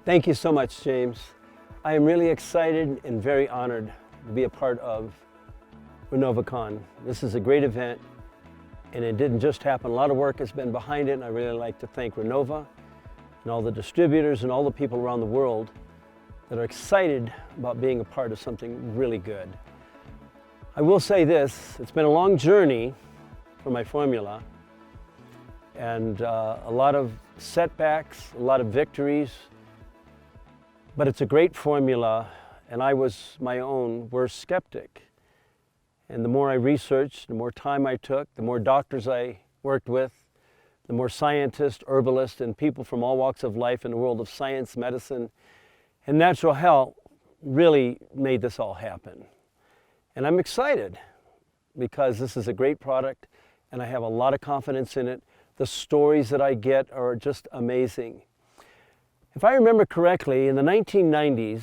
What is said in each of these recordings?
Thank you so much, James. I am really excited and very honored to be a part of RenovaCon. This is a great event, and it didn't just happen. A lot of work has been behind it, and I really like to thank Renova and all the distributors and all the people around the world that are excited about being a part of something really good. I will say this, it's been a long journey for my formula, and a lot of setbacks, a lot of victories, but it's a great formula, and I was my own worst skeptic. And the more I researched, the more time I took, the more doctors I worked with, the more scientists, herbalists, and people from all walks of life in the world of science, medicine, and natural health really made this all happen. And I'm excited because this is a great product, and I have a lot of confidence in it. The stories that I get are just amazing. If I remember correctly, in the 1990s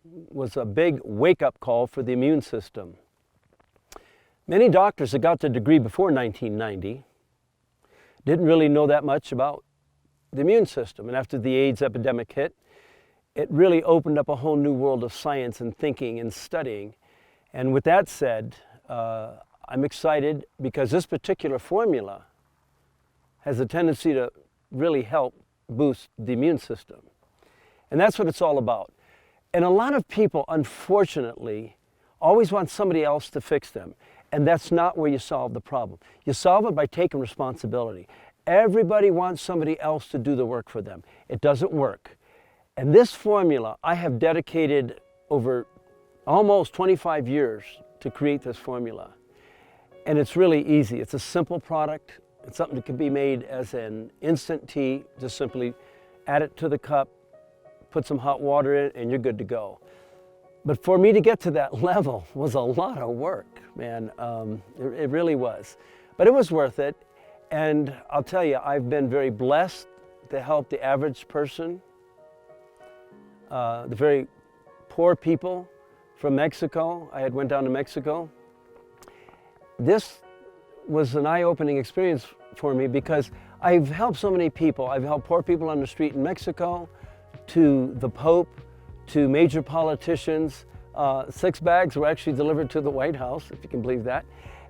was a big wake-up call for the immune system. Many doctors that got their degree before 1990 didn't really know that much about the immune system. And after the AIDS epidemic hit, it really opened up a whole new world of science and thinking and studying. And with that said, I'm excited because this particular formula has a tendency to really help boost the immune system. And that's what it's all about. And a lot of people, unfortunately, always want somebody else to fix them. And that's not where you solve the problem. You solve it by taking responsibility. Everybody wants somebody else to do the work for them. It doesn't work. And this formula, I have dedicated over almost 25 years to create this formula. And it's really easy. It's a simple product. It's something that can be made as an instant tea. Just simply add it to the cup, put some hot water in, and you're good to go. But for me to get to that level was a lot of work, man. It really was. But it was worth it. And I'll tell you, I've been very blessed to help the average person, the very poor people from Mexico. I had went down to Mexico. This was an eye-opening experience for me because I've helped so many people. I've helped poor people on the street in Mexico, to the Pope, to major politicians. 6 bags were actually delivered to the White House, if you can believe that,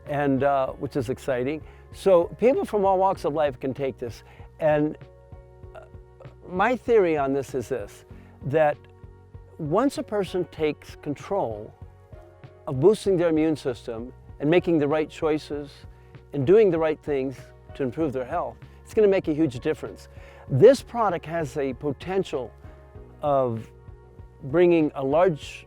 and which is exciting. So people from all walks of life can take this. And my theory on this is this, that once a person takes control of boosting their immune system and making the right choices and doing the right things to improve their health, it's going to make a huge difference. This product has a potential of bringing a large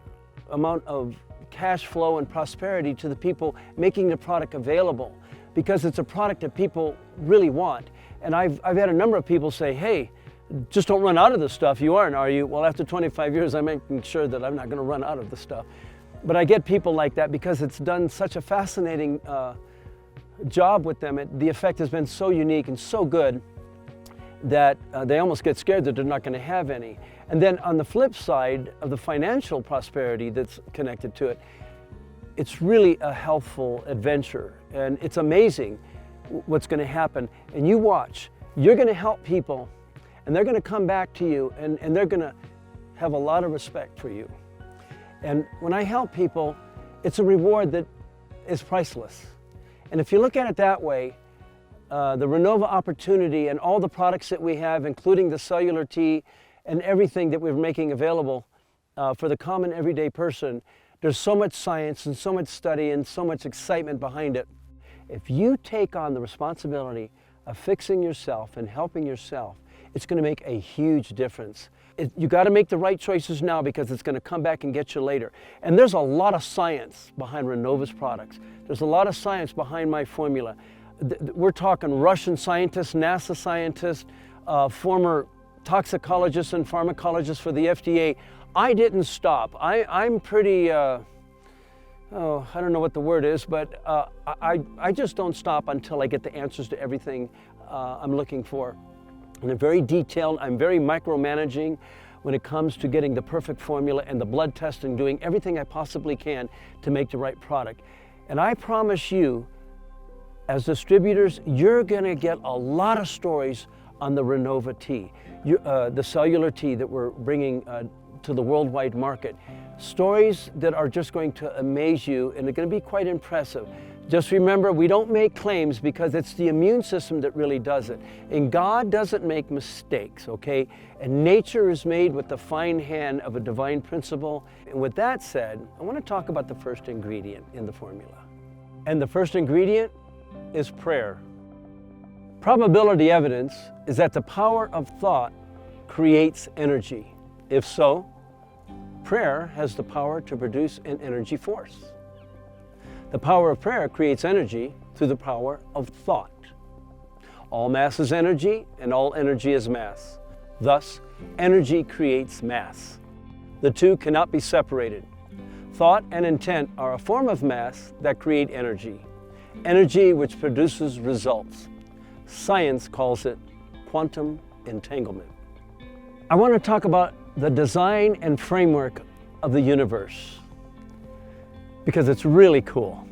amount of cash flow and prosperity to the people making the product available, because it's a product that people really want. And I've had a number of people say, hey, just don't run out of this stuff. You aren't, are you? Well, after 25 years, I'm making sure that I'm not going to run out of the stuff. But I get people like that because it's done such a fascinating job with them. The effect has been so unique and so good that they almost get scared that they're not going to have any. And then on the flip side of the financial prosperity that's connected to it, it's really a healthful adventure. And it's amazing what's going to happen. And you watch, you're going to help people, and they're going to come back to you, and they're going to have a lot of respect for you. And when I help people, it's a reward that is priceless. And if you look at it that way, the Renova opportunity and all the products that we have, including the CellularTEA and everything that we're making available for the common everyday person, there's so much science and so much study and so much excitement behind it. If you take on the responsibility of fixing yourself and helping yourself, it's going to make a huge difference. You got to make the right choices now because it's going to come back and get you later. And there's a lot of science behind Renova's products. There's a lot of science behind my formula. We're talking Russian scientists, NASA scientists, former toxicologists and pharmacologists for the FDA. I didn't stop. I'm pretty, I don't know what the word is, but I just don't stop until I get the answers to everything I'm looking for. And I'm very detailed, I'm very micromanaging when it comes to getting the perfect formula and the blood testing, doing everything I possibly can to make the right product. And I promise you, as distributors, you're gonna get a lot of stories on the RenovaTEA, the CellularTEA that we're bringing to the worldwide market. Stories that are just going to amaze you and are going to be quite impressive. Just remember, we don't make claims because it's the immune system that really does it. And God doesn't make mistakes, okay? And nature is made with the fine hand of a divine principle. And with that said, I want to talk about the first ingredient in the formula. And the first ingredient is prayer. Probability evidence is that the power of thought creates energy. If so, prayer has the power to produce an energy force. The power of prayer creates energy through the power of thought. All mass is energy, and all energy is mass. Thus, energy creates mass. The two cannot be separated. Thought and intent are a form of mass that create energy. Energy which produces results. Science calls it quantum entanglement. I want to talk about the design and framework of the universe, because it's really cool.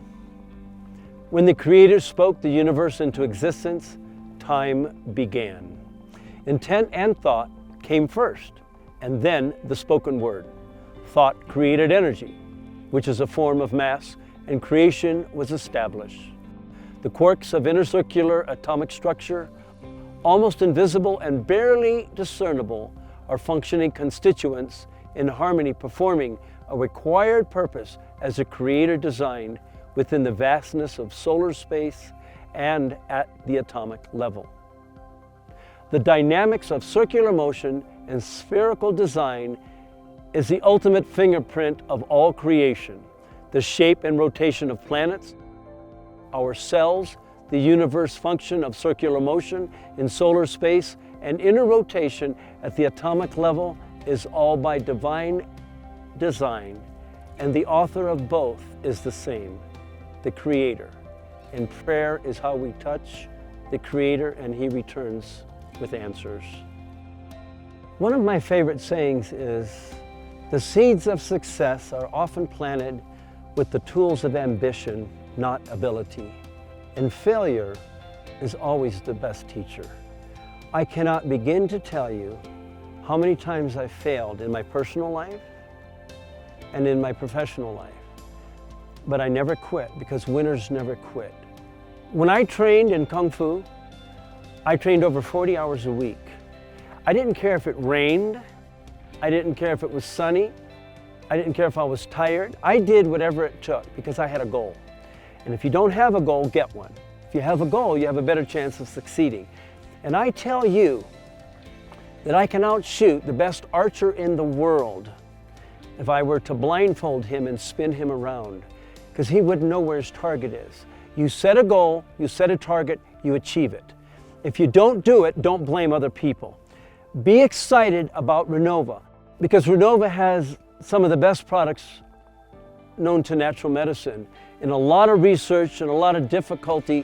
When the Creator spoke the universe into existence, time began. Intent and thought came first, and then the spoken word. Thought created energy, which is a form of mass, and creation was established. The quarks of intercircular atomic structure, almost invisible and barely discernible, are functioning constituents in harmony, performing a required purpose as the Creator designed within the vastness of solar space and at the atomic level. The dynamics of circular motion and spherical design is the ultimate fingerprint of all creation. The shape and rotation of planets, our cells, the universe function of circular motion in solar space, and inner rotation at the atomic level is all by divine design, and the author of both is the same, the Creator. And prayer is how we touch the Creator, and He returns with answers. One of my favorite sayings is, the seeds of success are often planted with the tools of ambition, not ability. And failure is always the best teacher. I cannot begin to tell you how many times I've failed in my personal life and in my professional life. But I never quit, because winners never quit. When I trained in Kung Fu, I trained over 40 hours a week. I didn't care if it rained. I didn't care if it was sunny. I didn't care if I was tired. I did whatever it took because I had a goal. And if you don't have a goal, get one. If you have a goal, you have a better chance of succeeding. And I tell you that I can outshoot the best archer in the world if I were to blindfold him and spin him around, because he wouldn't know where his target is. You set a goal, you set a target, you achieve it. If you don't do it, don't blame other people. Be excited about Renova, because Renova has some of the best products known to natural medicine, and a lot of research and a lot of difficulty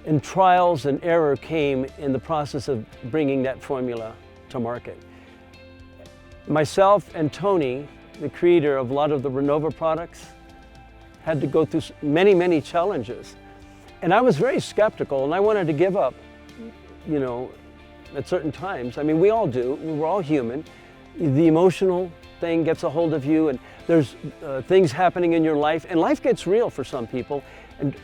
and trials and error came in the process of bringing that formula to market. Myself and Tony, the creator of a lot of the Renova products, had to go through many, many challenges. And I was very skeptical, and I wanted to give up, at certain times. I mean, we all do, we're all human. The emotional thing gets a hold of you, and there's things happening in your life, and life gets real for some people. And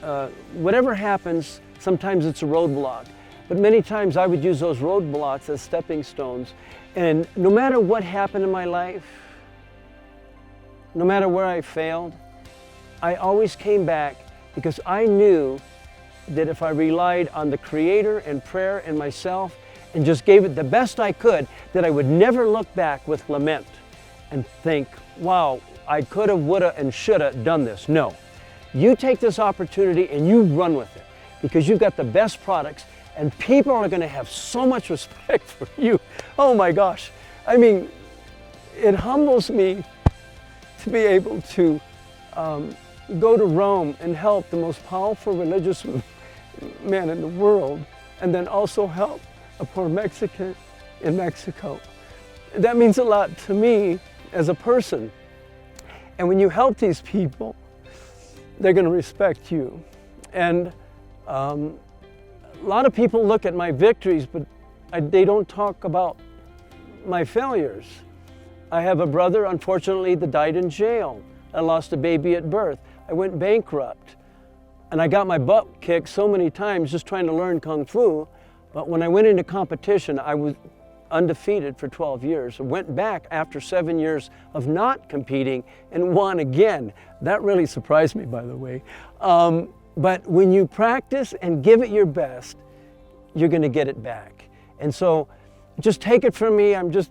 whatever happens, sometimes it's a roadblock. But many times I would use those roadblocks as stepping stones. And no matter what happened in my life, no matter where I failed, I always came back, because I knew that if I relied on the Creator and prayer and myself and just gave it the best I could, that I would never look back with lament and think, wow, I coulda, woulda, and shoulda done this. No. You take this opportunity and you run with it, because you've got the best products, and people are going to have so much respect for you. Oh my gosh. I mean, it humbles me to be able to go to Rome and help the most powerful religious man in the world, and then also help a poor Mexican in Mexico. That means a lot to me as a person. And when you help these people, they're going to respect you. And a lot of people look at my victories, but They don't talk about my failures. I have a brother, unfortunately, that died in jail. I lost a baby at birth. I went bankrupt. And I got my butt kicked so many times just trying to learn Kung Fu. But when I went into competition, I was undefeated for 12 years. I went back after 7 years of not competing and won again. That really surprised me, by the way. But when you practice and give it your best, you're going to get it back. And so just take it from me. I'm just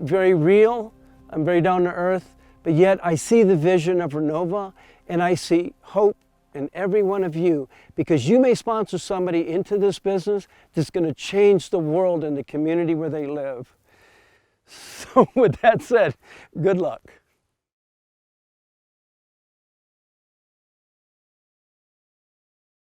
very real. I'm very down to earth. But yet I see the vision of Renova, and I see hope in every one of you, because you may sponsor somebody into this business that's going to change the world and the community where they live. So with that said, good luck.